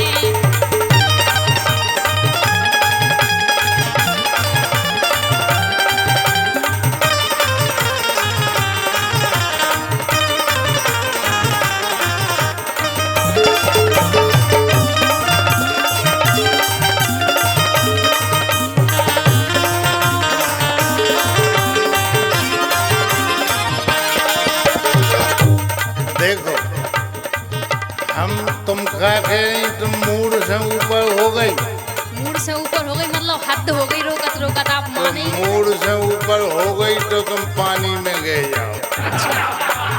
[SPEAKER 3] हम तुम कह के तुम मूड से ऊपर हो गई।
[SPEAKER 2] मूड से ऊपर हो गई मतलब हद हो गई, रोकत रोकत आप
[SPEAKER 3] तो
[SPEAKER 2] माने।
[SPEAKER 3] मूड से ऊपर हो गई तो तुम पानी में गिर जाओ।
[SPEAKER 2] अच्छा,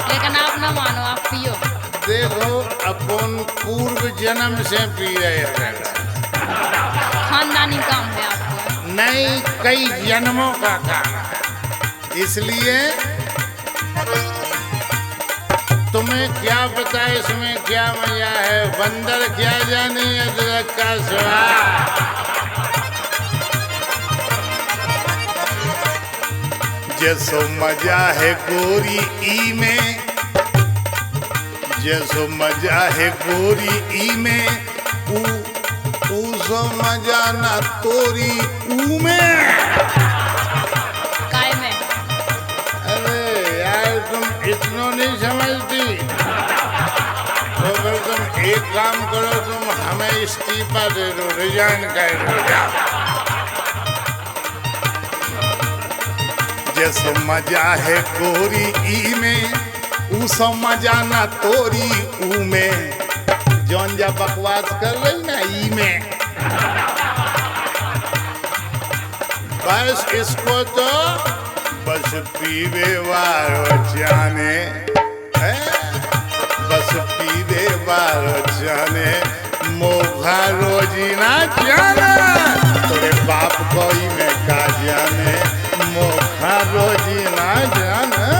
[SPEAKER 2] लेकिन आप ना मानो, आप पियो।
[SPEAKER 3] देखो अपन पूर्व जन्म से पी रहे हैं,
[SPEAKER 2] खानदानी काम है आपको।
[SPEAKER 3] नहीं कई जन्मों का काम है। इसलिए तुम्हें क्या पता इसमें क्या मजा है, बंदर क्या जाने अदरक का स्वाद।
[SPEAKER 1] जैसो मजा है गोरी ई में, जैसो मजा है गोरी ई में, सो मजा ना तोरी ऊ में।
[SPEAKER 2] काय में?
[SPEAKER 3] अरे यार तुम इतना नहीं समझती, तो फिर तुम एक काम करो, तुम हमें इस्तीफा दे दो, रिजाइन कर दो।
[SPEAKER 1] जैसो मजा है गोरी ई में, सो मजा ना तोरी ऊ में।
[SPEAKER 3] जौन जा बकवास कर रही ना ई में, बस इसको तो
[SPEAKER 1] बस पीवे वारो जाने है, बस पीवे वारो जाने, मोघा रोजी ना जाने। तोरे बाप कोई में का जाने, मोघा रोजी ना जाने।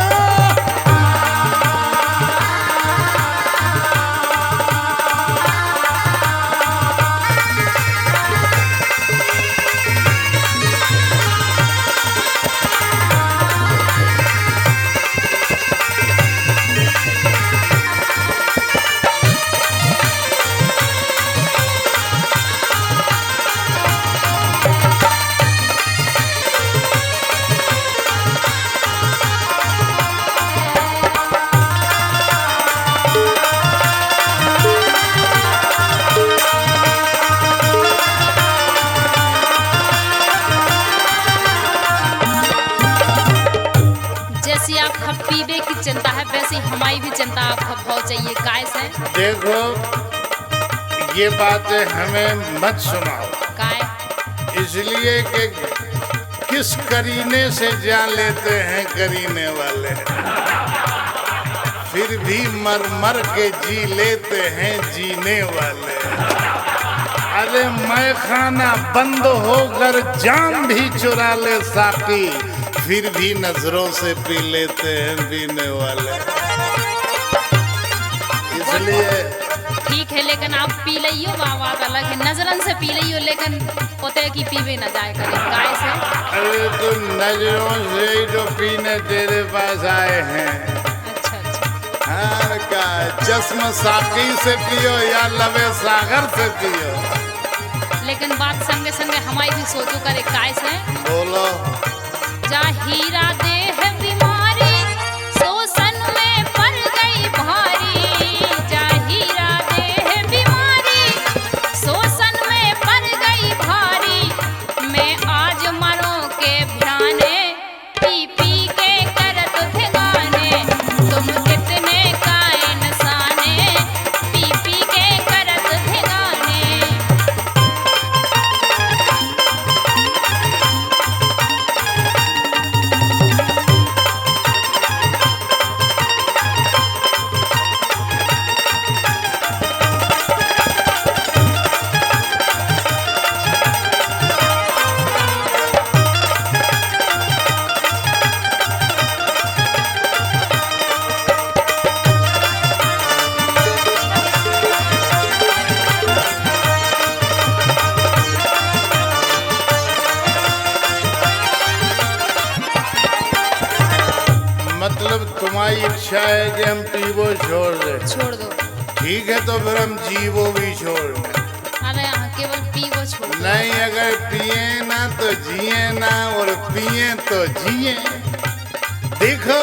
[SPEAKER 2] जैसी आप खप पीबे की चिंता है, वैसी हमारी भी चिंता आप खप हो चाहिए। काय से?
[SPEAKER 3] देखो ये बातें हमें मत सुनाओ,
[SPEAKER 2] काय?
[SPEAKER 3] इसलिए कि किस करीने से जान लेते हैं करीने वाले, फिर भी मर मर के जी लेते हैं जीने वाले। अरे मैं खाना बंद होकर जान भी चुरा ले साकी, फिर भी नजरों से पी लेते हैं पीने वाले। इसलिए
[SPEAKER 2] ठीक है, लेकिन आप पी लियो, बात अलग है। नजरन से पी लियो, लेकिन पोते की पीवे न जाए करे। काय से?
[SPEAKER 3] अरे तो नजरों से ही तो पीने तेरे पास आए हैं।
[SPEAKER 2] अच्छा अच्छा।
[SPEAKER 1] हाँ का चश्म साकी से पियो या लबे सागर से पियो।
[SPEAKER 2] लेकिन बात संगे संगे हमारी भी सोचो करे। काय से?
[SPEAKER 1] बोलो।
[SPEAKER 2] जा हीरा दे है बीमारी, शोषण में पड़ गई भारी। जा हीरा दे है बीमारी, शोषण में पड़ गई भारी। मैं आज मरो के भ्याने, पी पी के करत थे गाने। तुम कितने का इंसाने, पी पी के करत थे गाने।
[SPEAKER 3] मतलब तुम्हारी इच्छा है कि हम पीवो छोड़ दे।
[SPEAKER 2] छोड़ दो।
[SPEAKER 3] ठीक है तो फिर हम जीवो भी छोड़ दें।
[SPEAKER 2] अरे यहाँ केवल पी वो छोड़ दो।
[SPEAKER 3] नहीं, अगर पिए ना तो जिए ना, और पिए तो जिए। देखो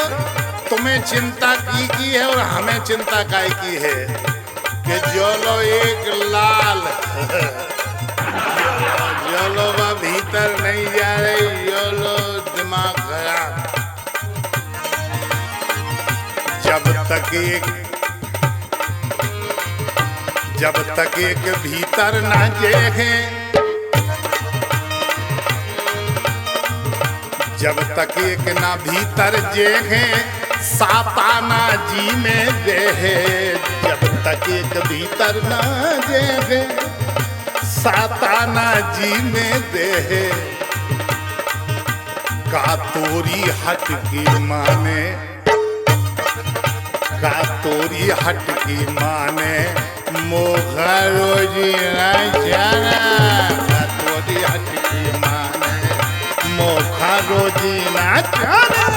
[SPEAKER 3] तुम्हें चिंता की है और हमें चिंता काय की है कि जो लो एक लाल जो लो वह भीतर नहीं जा रही, जो लो दिमाग खराब।
[SPEAKER 1] जब तक एक
[SPEAKER 3] जब तक एक भीतर ना जेहे, जब तक एक ना भीतर जेहे साताना जी में देहे। जब तक एक भीतर ना जेहे साताना जी में देहे। का तोरी हट की माने, का तोरी हट की माने मोघा रोजी ना जाना। का तोरी हट की माने मोघा रोजी ना जाना।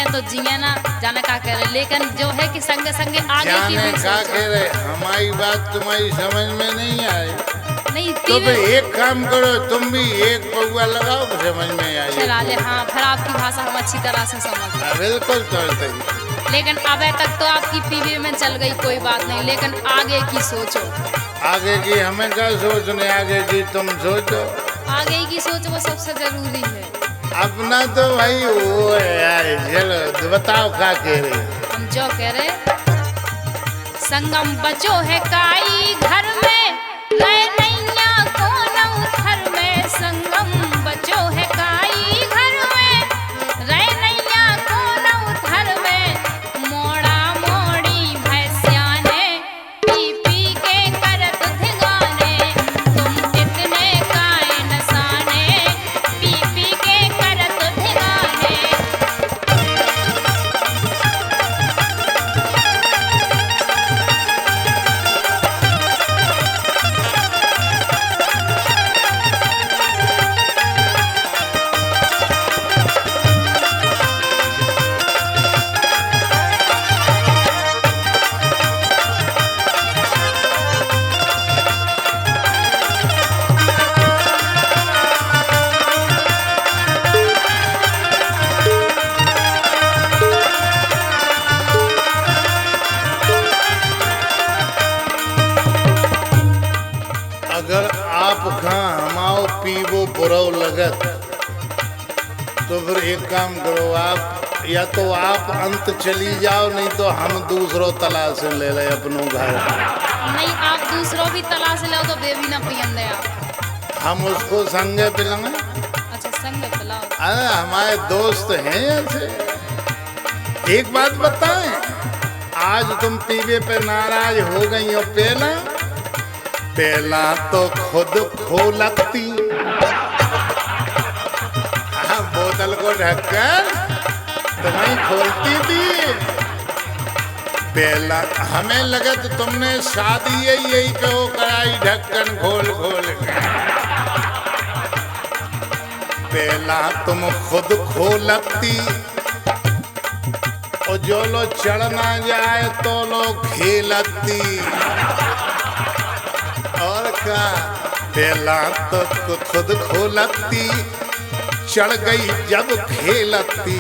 [SPEAKER 2] तो जिए ना जाने का कह रहे, लेकिन जो है कि संगे संगे आगे की
[SPEAKER 3] जाने
[SPEAKER 2] भी
[SPEAKER 3] का
[SPEAKER 2] सोचो।
[SPEAKER 3] कह रहे, हमारी बात तुम्हारी समझ में नहीं आई।
[SPEAKER 2] नहीं
[SPEAKER 3] तो भाई एक काम करो, तुम भी एक पौआ लगाओ, समझ में आई।
[SPEAKER 2] चला ले। हाँ, फिर आपकी भाषा हम अच्छी तरह से समझ।
[SPEAKER 3] बिल्कुल तोड़ते।
[SPEAKER 2] लेकिन अबे तक तो आपकी पीवी में चल गई, कोई बात नहीं, लेकिन आगे की सोचो।
[SPEAKER 3] आगे की हमें क्या सोचने, आगे की तुम सोचो।
[SPEAKER 2] आगे की सोच वो सबसे जरूरी है।
[SPEAKER 3] अपना तो भाई वो है यार। चलो बताओ क्या कह रहे।
[SPEAKER 2] हम जो कह रहे, संगम बचो है काई घर में, गए नैया को नौथर में। संगम बचो है काई घर में, रहे नैया को नौथर में। मोड़ा मोड़ी भैंसियाने पी पी के करत धिगाने। तुम इतने काए नसाने पी पी के करत धिगाने।
[SPEAKER 3] अगर आप खां हमाओ पीवो बुरो लगत, तो फिर एक काम करो, आप या तो आप अंत चली जाओ, नहीं तो हम दूसरों तलाश ले ले अपनों घर।
[SPEAKER 2] नहीं, आप दूसरों भी तलाश लो तो दे भी ना पियन दे आप।
[SPEAKER 3] हम उसको संगे पिलाएं।
[SPEAKER 2] अच्छा, संग पिलाओ।
[SPEAKER 3] अरे हमारे दोस्त हैं ऐसे। एक बात बताएं, आज तुम पीवे पे नाराज हो गई हो। पहला तो खुद खोलती, बोतल को ढककर तुम्हें खोलती थी। पहला हमें लगा तो तुमने शादी यही कहो कराई, ढक्कन खोल खोल के। पहला तुम खुद खोलती, और जो लो चढ़ना जाए तो लो खेलती। और का पहला तो खुद खोलती, चढ़ गई जब खेलती।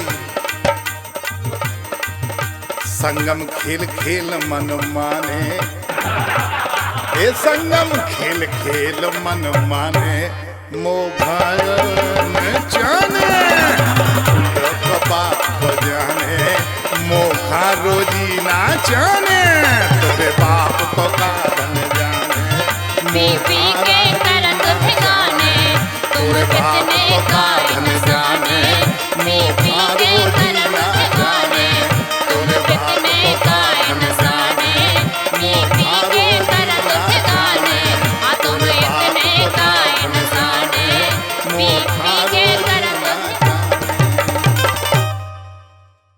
[SPEAKER 3] संगम खेल खेल मन माने, ए संगम खेल खेल मन माने। मोघा न जाने बाप जाने, मोघा रोजी ना जाने, तोरे बाप को का जाने।
[SPEAKER 2] पी पी के करत भिगाने, तुम कितने का जाने।